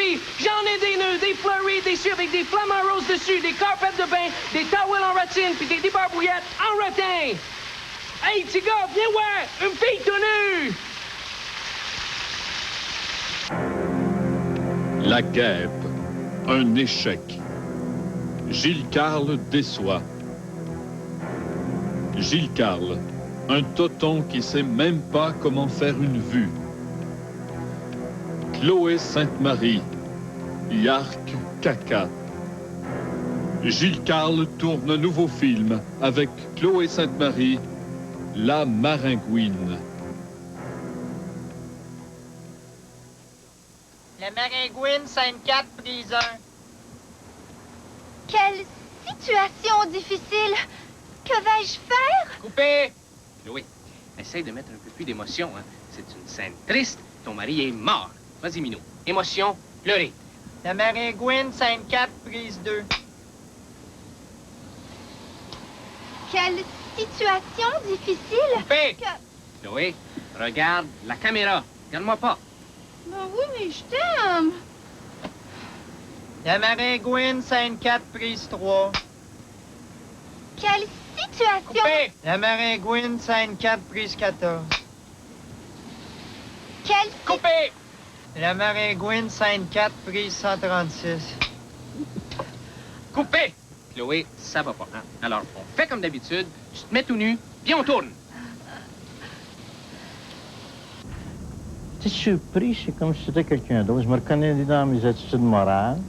Fleury. J'en ai des nœuds, des fleuris, des cieux avec des flamants roses dessus, des carpettes de bain, des towels en ratine, puis des débarbouillettes en rotin. Hey, petit gars, viens voir! Une fille tout nue! La guêpe, un échec. Gilles Carle déçoit. Gilles Carle, un toton qui sait même pas comment faire une vue. Chloé Sainte-Marie, Yark Caca. Gilles Carle tourne un nouveau film avec Chloé Sainte-Marie, La Maringouine. La Maringouine, scène 4, prise 1. Quelle situation difficile! Que vais-je faire? Coupé! Chloé, essaye de mettre un peu plus d'émotion, hein. C'est une scène triste. Ton mari est mort. Vas-y, Minou. Émotion, pleurer. La Maringouine, scène 4, prise 2. Quelle situation difficile! Coupé! Que... Chloé, regarde la caméra. Regarde-moi pas. Ben oui, mais je t'aime! La Maringouine, scène 4, prise 3. Quelle situation... Coupé! La Maringouine, scène 4, prise 14. Quelle... Coupé! La Maringouine, scène 4, prise 136. Coupé! Chloé, ça va pas, hein? Alors, on fait comme d'habitude. Tu te mets tout nu, puis on tourne. J'étais surpris, c'est comme si c'était quelqu'un d'autre. Je me reconnais ni dans mes attitudes morales,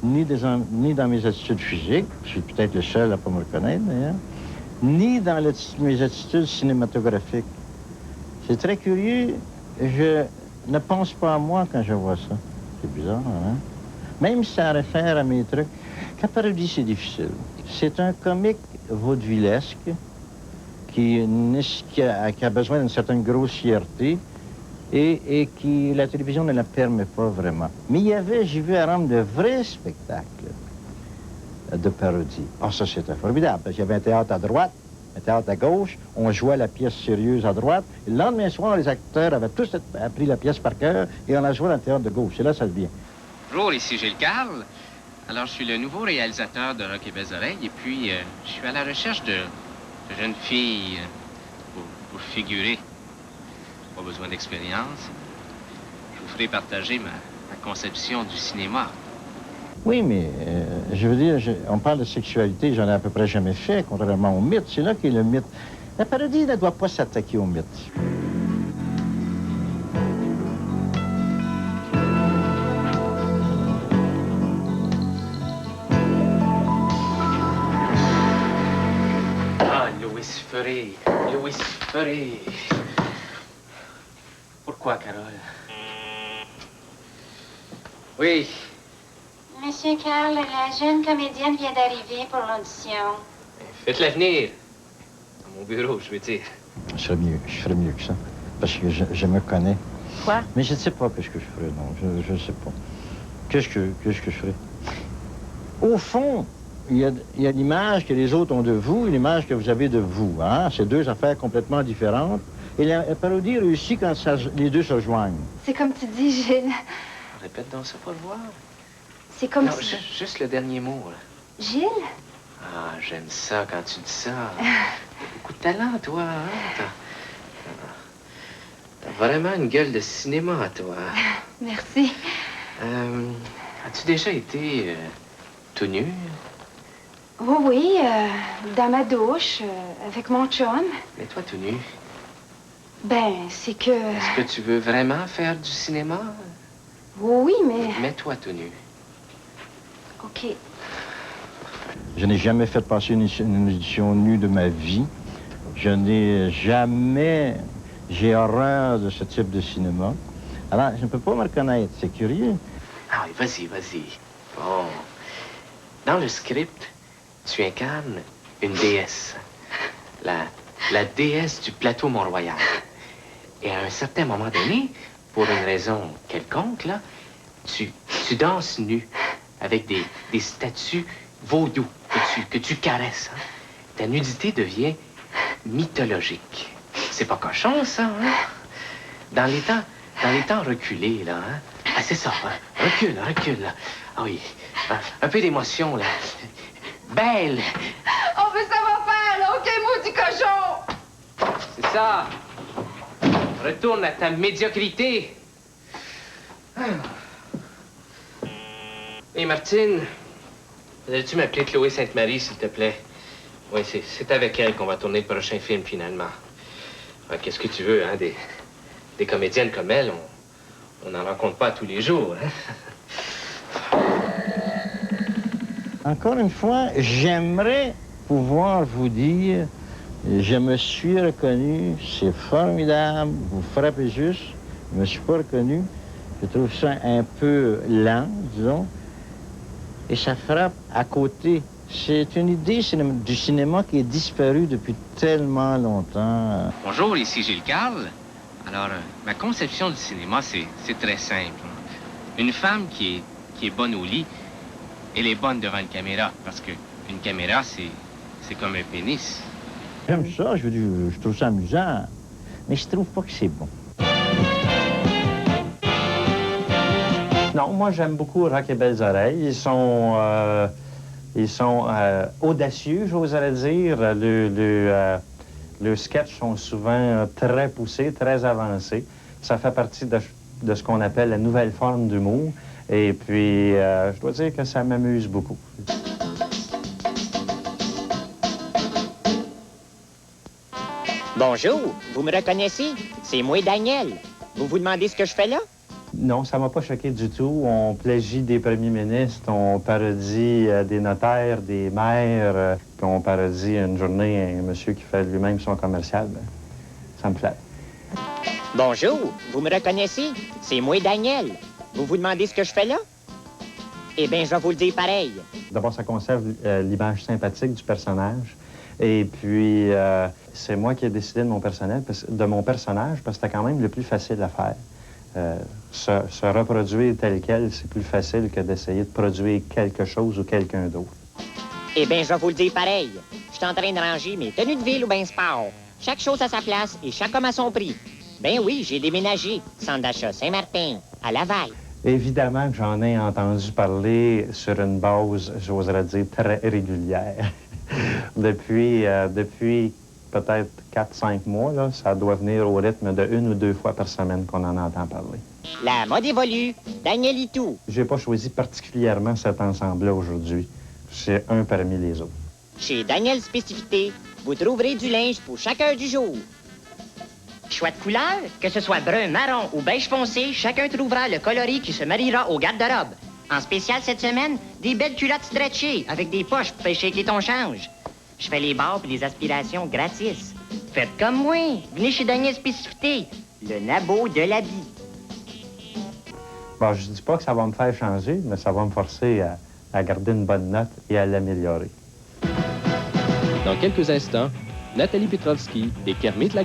ni dans mes attitudes physiques. Je suis peut-être le seul à ne pas me reconnaître, d'ailleurs. Ni dans mes attitudes cinématographiques. C'est très curieux. Je ne pense pas à moi quand je vois ça. C'est bizarre, hein? Même si ça réfère à mes trucs. La parodie, c'est difficile. C'est un comique vaudevillesque qui a besoin d'une certaine grossièreté et qui, la télévision ne la permet pas vraiment. Mais il y avait, j'ai vu à Rome, de vrais spectacles de parodie. Ah, ça, c'était formidable. Parce qu'il y avait un théâtre à droite, un théâtre à gauche, on jouait la pièce sérieuse à droite, et le lendemain soir, les acteurs avaient tous appris la pièce par cœur, et on la jouait dans le théâtre de gauche. Et là, ça devient. Bonjour, ici Gilles Carle. Alors, je suis le nouveau réalisateur de Rock et Belles Oreilles, et puis je suis à la recherche de jeunes filles pour figurer. Pas besoin d'expérience. Je vous ferai partager ma conception du cinéma. Oui, mais je veux dire, on parle de sexualité, j'en ai à peu près jamais fait, contrairement au mythe. C'est là qu'est le mythe. La parodie ne doit pas s'attaquer au mythe. Ah, Louis Ferré. Louis Ferré. Pourquoi, Carole? Oui. Monsieur Carl, la jeune comédienne vient d'arriver pour l'audition. Faites-la venir. À mon bureau, je veux dire. Je ferais mieux que ça, parce que je me connais. Quoi? Mais je ne sais pas ce que je ferais, non, je ne sais pas. Qu'est-ce que je ferais? Au fond, il y a l'image que les autres ont de vous et l'image que vous avez de vous. Hein? C'est deux affaires complètement différentes. Et la parodie réussit quand les deux se rejoignent. C'est comme tu dis, Gilles. Répète donc ça pour le voir. C'est comme Non, si... juste le dernier mot, là. Gilles? Ah, j'aime ça quand tu dis ça. T'as beaucoup de talent, toi, hein? T'as vraiment une gueule de cinéma, toi. Merci. As-tu déjà été tout nu? Oui, oui, dans ma douche, avec mon chum. Mais toi, tout nu. Ben, c'est que... Est-ce que tu veux vraiment faire du cinéma? Oui, mais... Mets-toi tout nu. OK. Je n'ai jamais fait passer une édition nue de ma vie. Je n'ai jamais... J'ai horreur de ce type de cinéma. Alors, je ne peux pas me reconnaître. C'est curieux. Ah oui, vas-y, vas-y. Bon. Dans le script, tu incarnes une déesse. La déesse du plateau Mont-Royal. Et à un certain moment donné, pour une raison quelconque, là, tu danses nu avec des statues vaudou que tu caresses. Hein. Ta nudité devient mythologique. C'est pas cochon, ça, hein? Dans les temps reculés, là, hein? Ah, c'est ça. Hein. Recule, recule. Là. Ah oui. Un peu d'émotion, là. Belle. Oh, mais ça va faire, là! OK, maudit cochon! C'est ça. Retourne à ta médiocrité. Et Martine, voudrais-tu m'appeler Chloé Sainte-Marie, s'il te plaît? Oui, c'est avec elle qu'on va tourner le prochain film, finalement. Qu'est-ce que tu veux, hein? Des comédiennes comme elle, on n'en rencontre pas tous les jours, hein? Encore une fois, j'aimerais pouvoir vous dire, je me suis reconnu, c'est formidable, vous frappez juste, je me suis pas reconnu, je trouve ça un peu lent, disons, et ça frappe à côté. C'est une idée du cinéma qui est disparue depuis tellement longtemps. Bonjour, ici Gilles Carle. Alors, ma conception du cinéma, c'est très simple. Une femme qui est bonne au lit, elle est bonne devant une caméra, parce qu'une caméra, c'est comme un pénis. J'aime ça, je trouve ça amusant, mais je trouve pas que c'est bon. Non, moi, j'aime beaucoup Rock et Belles Oreilles. Ils sont audacieux, j'oserais dire. Les sketchs sont souvent très poussés, très avancés. Ça fait partie de ce qu'on appelle la nouvelle forme d'humour. Et puis, je dois dire que ça m'amuse beaucoup. Bonjour, vous me reconnaissez? C'est moi, Daniel. Vous vous demandez ce que je fais là? Non, ça m'a pas choqué du tout. On plagie des premiers ministres, on parodie des notaires, des maires, puis on parodie une journée un monsieur qui fait lui-même son commercial. Ben, ça me flatte. Bonjour, vous me reconnaissez? C'est moi, Daniel. Vous vous demandez ce que je fais là? Eh bien, je vais vous le dire pareil. D'abord, ça conserve l'image sympathique du personnage. Et puis, c'est moi qui ai décidé de mon personnage parce que c'était quand même le plus facile à faire. Se reproduire tel quel, c'est plus facile que d'essayer de produire quelque chose ou quelqu'un d'autre. Eh bien, je vais vous le dire pareil. Je suis en train de ranger mes tenues de ville ou bien sport. Chaque chose à sa place et chaque homme à son prix. Ben oui, j'ai déménagé. Centre d'achat Saint-Martin, à Laval. Évidemment que j'en ai entendu parler sur une base, j'oserais dire, très régulière. depuis peut-être 4-5 mois, là, ça doit venir au rythme de 1 ou 2 fois par semaine qu'on en entend parler. La mode évolue. Daniel Itou. J'ai pas choisi particulièrement cet ensemble-là aujourd'hui. C'est un parmi les autres. Chez Daniel Spécificité, vous trouverez du linge pour chaque heure du jour. Choix de couleur, que ce soit brun, marron ou beige foncé, chacun trouvera le coloris qui se mariera au garde-robe. En spécial cette semaine, des belles culottes stretchées avec des poches pour faire shaker ton change. Je fais les barres et les aspirations gratis. Faites comme moi. Venez chez Daniel Spécificité, le nabo de l'habit. Bon, je dis pas que ça va me faire changer, mais ça va me forcer à garder une bonne note et à l'améliorer. Dans quelques instants, Nathalie Petrovski et Kermit la